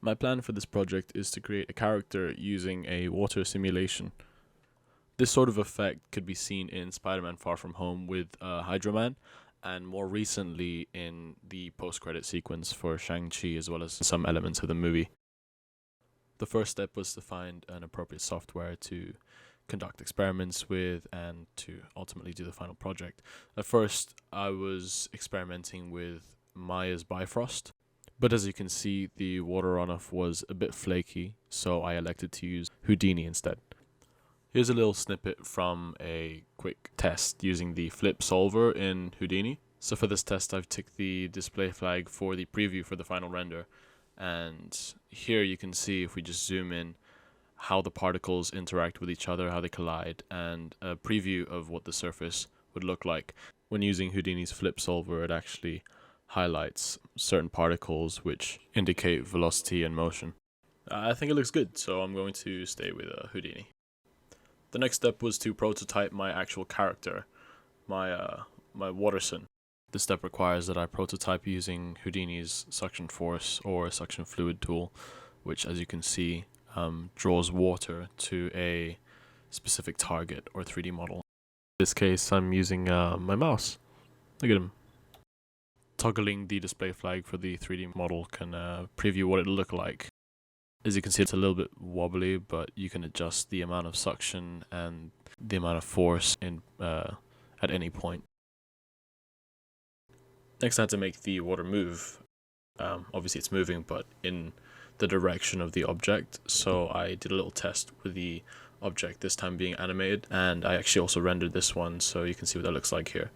My plan for this project is to create a character using a water simulation. This sort of effect could be seen in Spider-Man Far From Home with Hydro Man, and more recently in the post-credit sequence for Shang-Chi, as well as some elements of the movie. The first step was to find an appropriate software to conduct experiments with and to ultimately do the final project. At first, I was experimenting with Maya's Bifrost, but as you can see, the water runoff was a bit flaky, so I elected to use Houdini instead. Here's a little snippet from a quick test using the flip solver in Houdini. So for this test, I've ticked the display flag for the preview for the final render. And here you can see, if we just zoom in, how the particles interact with each other, how they collide, and a preview of what the surface would look like. When using Houdini's flip solver, it actually highlights certain particles which indicate velocity and motion. I think it looks good, so I'm going to stay with Houdini. The next step was to prototype my actual character, my Waterson. This step requires that I prototype using Houdini's suction force or suction fluid tool, which, as you can see, draws water to a specific target or 3D model. In this case, I'm using my mouse. Look at him. Toggling the display flag for the 3D model can preview what it'll look like. As you can see, it's a little bit wobbly, but you can adjust the amount of suction and the amount of force in at any point. Next, I had to make the water move. Obviously, it's moving, but in the direction of the object. So I did a little test with the object, this time being animated, and I actually also rendered this one, so you can see what that looks like here.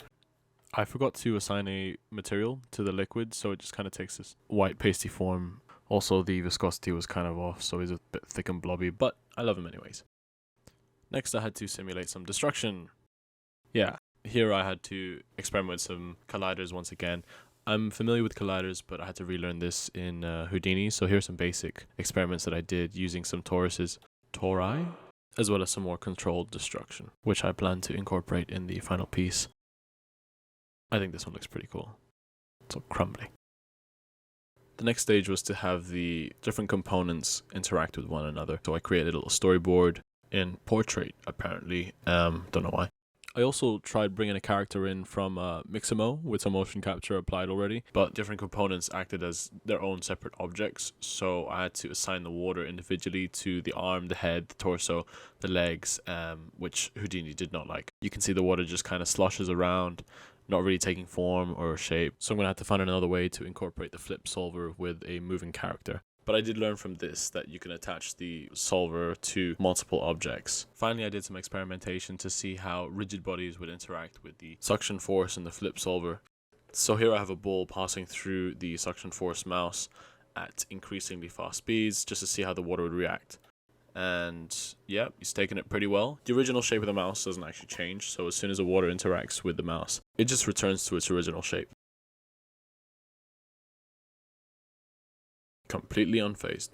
I forgot to assign a material to the liquid, so it just kind of takes this white pasty form. Also, the viscosity was kind of off, so he's a bit thick and blobby, but I love him anyways. Next, I had to simulate some destruction. Yeah, here I had to experiment with some colliders once again. I'm familiar with colliders, but I had to relearn this in Houdini, so here's some basic experiments that I did using some tori, as well as some more controlled destruction, which I plan to incorporate in the final piece. I think this one looks pretty cool. It's all crumbly. The next stage was to have the different components interact with one another. So I created a little storyboard in Portrait, apparently. Don't know why. I also tried bringing a character in from Mixamo with some motion capture applied already, but different components acted as their own separate objects. So I had to assign the water individually to the arm, the head, the torso, the legs, which Houdini did not like. You can see the water just kind of sloshes around, not really taking form or shape. So I'm going to have to find another way to incorporate the flip solver with a moving character. But I did learn from this that you can attach the solver to multiple objects. Finally, I did some experimentation to see how rigid bodies would interact with the suction force and the flip solver. So here I have a ball passing through the suction force mouse at increasingly fast speeds just to see how the water would react. And yeah, he's taken it pretty well. The original shape of the mouse doesn't actually change, so as soon as the water interacts with the mouse, it just returns to its original shape. Completely unfazed.